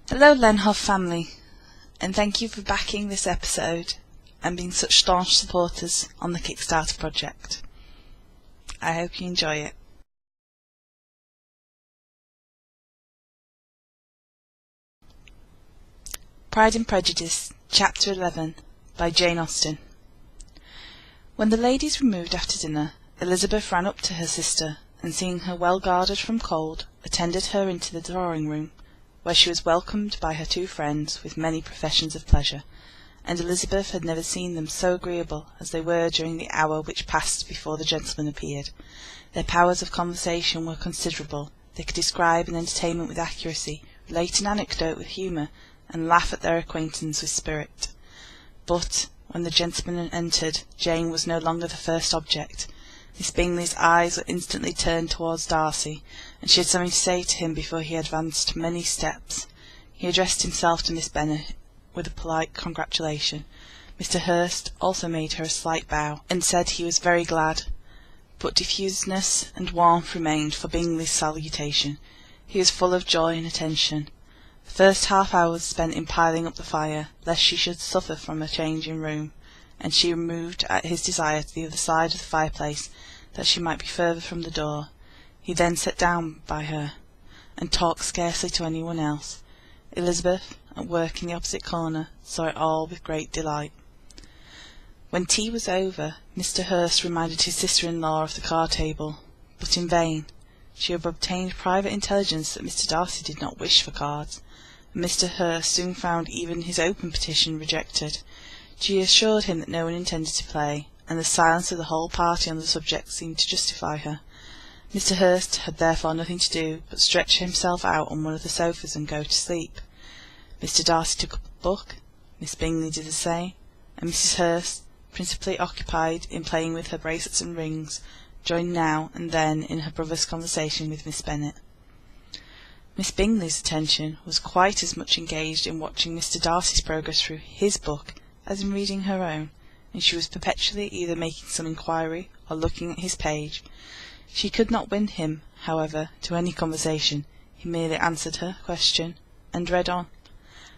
Hello Lenhoff family, and thank you for backing this episode and being such staunch supporters on the Kickstarter project. I hope you enjoy it. Pride and Prejudice, Chapter 11, by Jane Austen. When the ladies removed after dinner, Elizabeth ran up to her sister, and seeing her well guarded from cold, attended her into the drawing-room, where she was welcomed by her two friends with many professions of pleasure, and Elizabeth had never seen them so agreeable as they were during the hour which passed before the gentlemen appeared. Their powers of conversation were considerable. They could describe an entertainment with accuracy, relate an anecdote with humour, and laugh at their acquaintance with spirit. But when the gentlemen entered, Jane was no longer the first object. Miss Bingley's eyes were instantly turned towards Darcy, and she had something to say to him before he advanced many steps. He addressed himself to Miss Bennet with a polite congratulation. Mr Hurst also made her a slight bow, and said he was very glad, but diffuseness and warmth remained for Bingley's salutation. He was full of joy and attention. The first half hour was spent in piling up the fire, lest she should suffer from a change in room, and she removed at his desire to the other side of the fireplace, that she might be further from the door. He then sat down by her, and talked scarcely to any one else. Elizabeth, at work in the opposite corner, saw it all with great delight. When tea was over, Mr Hurst reminded his sister-in-law of the card-table, but in vain. She had obtained private intelligence that Mr Darcy did not wish for cards, and Mr Hurst soon found even his open petition rejected. She assured him that no one intended to play, and the silence of the whole party on the subject seemed to justify her. Mr Hurst had therefore nothing to do but stretch himself out on one of the sofas and go to sleep. Mr Darcy took up a book, Miss Bingley did the same, and Mrs Hurst, principally occupied in playing with her bracelets and rings, joined now and then in her brother's conversation with Miss Bennet. Miss Bingley's attention was quite as much engaged in watching Mr Darcy's progress through his book as in reading her own, and she was perpetually either making some inquiry or looking at his page. She could not win him, however, to any conversation. He merely answered her question, and read on.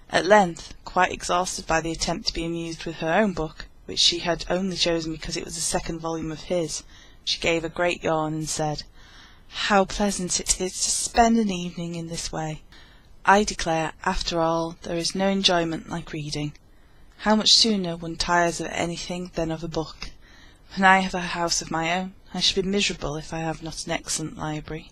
At length, quite exhausted by the attempt to be amused with her own book, which she had only chosen because it was the second volume of his, she gave a great yawn, and said, "How pleasant it is to spend an evening in this way! I declare, after all, there is no enjoyment like reading. How much sooner one tires of anything than of a book! When I have a house of my own, I should be miserable if I have not an excellent library."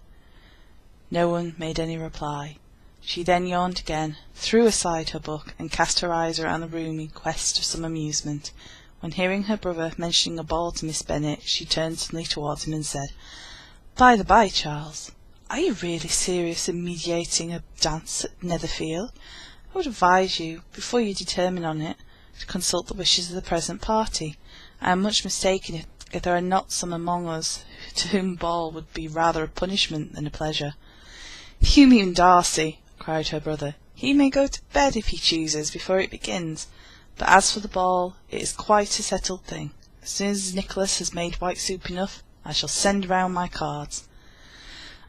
No one made any reply. She then yawned again, threw aside her book, and cast her eyes around the room in quest of some amusement, when hearing her brother mentioning a ball to Miss Bennet, she turned suddenly towards him and said, "By the by, Charles, are you really serious in meditating a dance at Netherfield? I would advise you, before you determine on it, to consult the wishes of the present party. I am much mistaken if there are not some among us to whom ball would be rather a punishment than a pleasure." "You mean Darcy," cried her brother. "He may go to bed if he chooses before it begins. But as for the ball, it is quite a settled thing. As soon as Nicholas has made white soup enough, I shall send round my cards."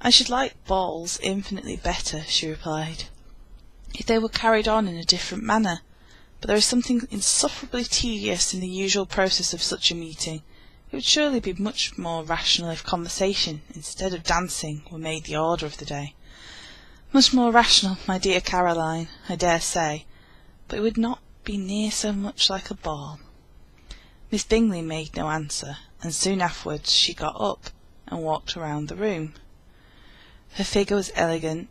"I should like balls infinitely better," she replied, "if they were carried on in a different manner. But there is something insufferably tedious in the usual process of such a meeting. It would surely be much more rational if conversation, instead of dancing, were made the order of the day." "Much more rational, my dear Caroline, I dare say, but it would not be near so much like a ball." Miss Bingley made no answer, and soon afterwards she got up and walked round the room. Her figure was elegant,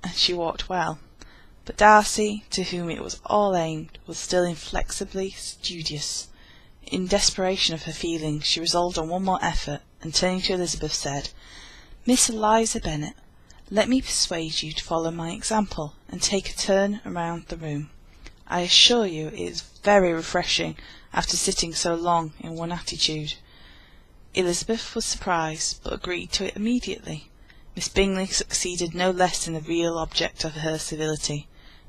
and she walked well. But Darcy, to whom it was all aimed, was still inflexibly studious. In desperation of her feelings, she resolved on one more effort, and turning to Elizabeth, said, "Miss Eliza Bennet, let me persuade you to follow my example, and take a turn around the room. I assure you it is very refreshing after sitting so long in one attitude." Elizabeth was surprised, but agreed to it immediately. Miss Bingley succeeded no less in the real object of her civility.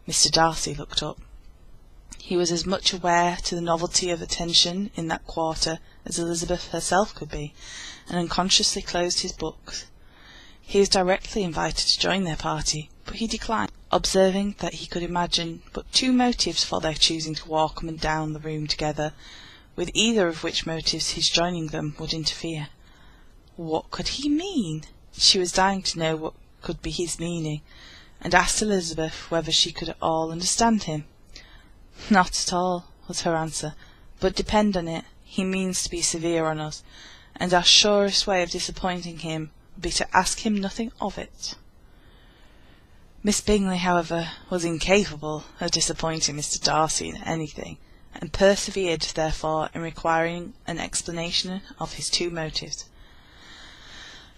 Mr Darcy looked up. He was as much aware to the novelty of attention in that quarter as Elizabeth herself could be, and unconsciously closed his books. He was directly invited to join their party, but he declined, observing that he could imagine but two motives for their choosing to walk up and down the room together, with either of which motives his joining them would interfere. What could he mean? She was dying to know what could be his meaning, and asked Elizabeth whether she could at all understand him. Not at all, was her answer, but depend on it, he means to be severe on us, and our surest way of disappointing him would be to ask him nothing of it. Miss Bingley, however, was incapable of disappointing Mr Darcy in anything, and persevered therefore in requiring an explanation of his two motives.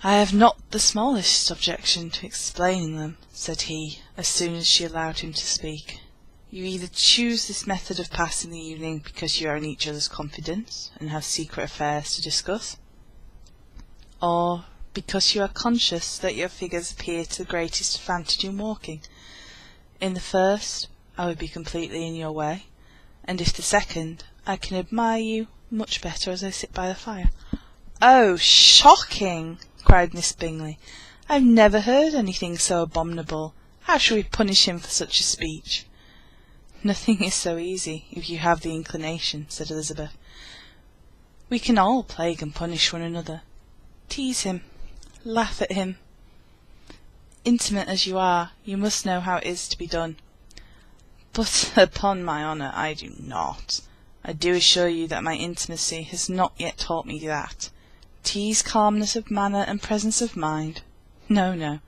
"I have not the smallest objection to explaining them," said he, as soon as she allowed him to speak. "You either choose this method of passing the evening because you are in each other's confidence and have secret affairs to discuss, or because you are conscious that your figures appear to the greatest advantage in walking. In the first, I would be completely in your way, and if the second, I can admire you much better as I sit by the fire." "Oh, shocking!" cried Miss Bingley. "I have never heard anything so abominable. How shall we punish him for such a speech?" "Nothing is so easy, if you have the inclination," said Elizabeth. "We can all plague and punish one another. Tease him, laugh at him. Intimate as you are, you must know how it is to be done." "But upon my honour I do not. I do assure you that my intimacy has not yet taught me that. Tease calmness of manner and presence of mind. No, no,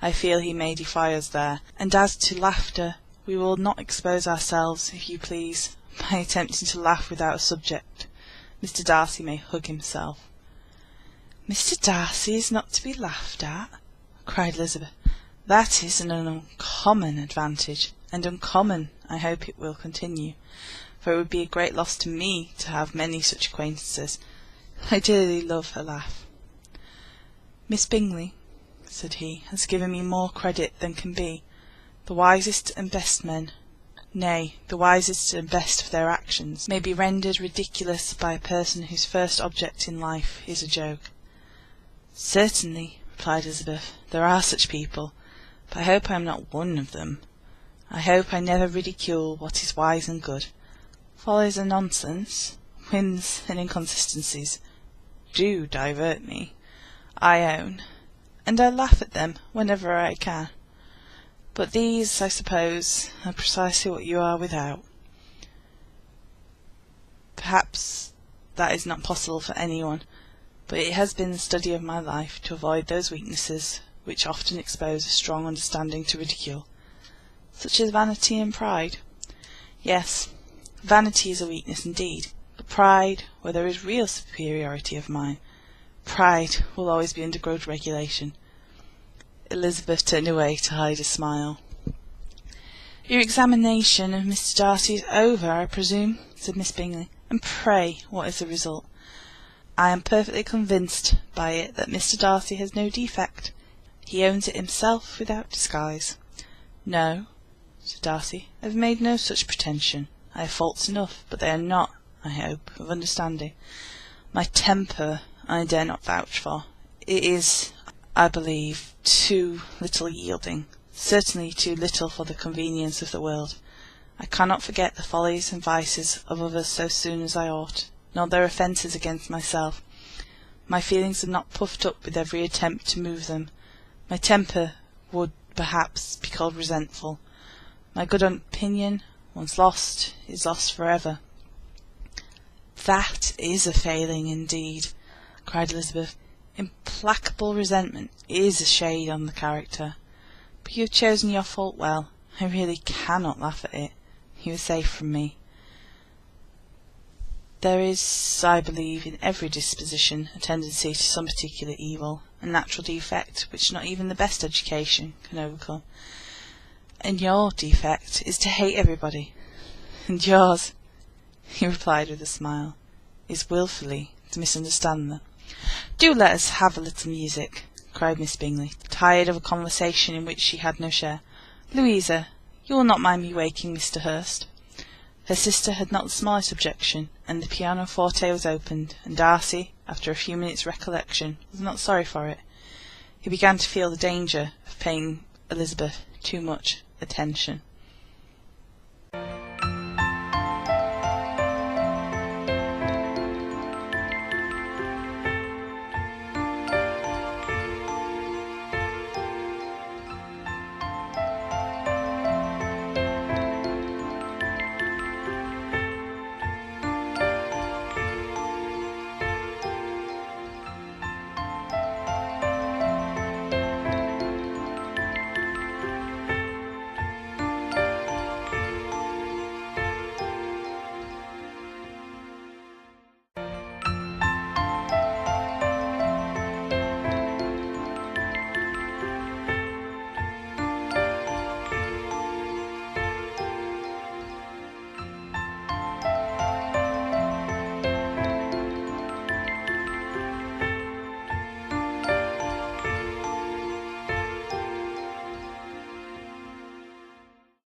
I feel he may defy us there. And as to laughter, we will not expose ourselves, if you please, by attempting to laugh without a subject. Mr Darcy may hug himself." "Mr Darcy is not to be laughed at?" cried Elizabeth. "That is an uncommon advantage, and uncommon I hope it will continue, for it would be a great loss to me to have many such acquaintances. I dearly love a laugh." "Miss Bingley," said he, "has given me more credit than can be. The wisest and best men, nay, the wisest and best of their actions, may be rendered ridiculous by a person whose first object in life is a joke." "Certainly," replied Elizabeth, "there are such people, but I hope I am not one of them. I hope I never ridicule what is wise and good. Follies and nonsense, whims and inconsistencies, do divert me, I own, and I laugh at them whenever I can. But these, I suppose, are precisely what you are without. Perhaps that is not possible for anyone, but it has been the study of my life to avoid those weaknesses which often expose a strong understanding to ridicule, such as vanity and pride. Yes, vanity is a weakness indeed, but pride, where there is real superiority of mine, pride will always be under good regulation." Elizabeth turned away to hide a smile. "Your examination of Mr Darcy is over, I presume," said Miss Bingley, "and pray what is the result?" "I am perfectly convinced by it that Mr Darcy has no defect. He owns it himself without disguise." "No," said Darcy, "I have made no such pretension. I have faults enough, but they are not, I hope, of understanding. My temper I dare not vouch for. It is, I believe, too little yielding, certainly too little for the convenience of the world. I cannot forget the follies and vices of others so soon as I ought, nor their offences against myself. My feelings are not puffed up with every attempt to move them. My temper would, perhaps, be called resentful. My good opinion, once lost, is lost for ever." "That is a failing indeed," cried Elizabeth. "Implacable resentment is a shade on the character. But you have chosen your fault well. I really cannot laugh at it. You are safe from me. There is, I believe, in every disposition a tendency to some particular evil, a natural defect which not even the best education can overcome. And your defect is to hate everybody, and yours," he replied with a smile, "is wilfully to misunderstand them." "Do let us have a little music," cried Miss Bingley, tired of a conversation in which she had no share. "Louisa, you will not mind me waking Mr Hurst?" Her sister had not the smallest objection, and the pianoforte was opened, and Darcy, after a few minutes' recollection, was not sorry for it. He began to feel the danger of paying Elizabeth too much attention.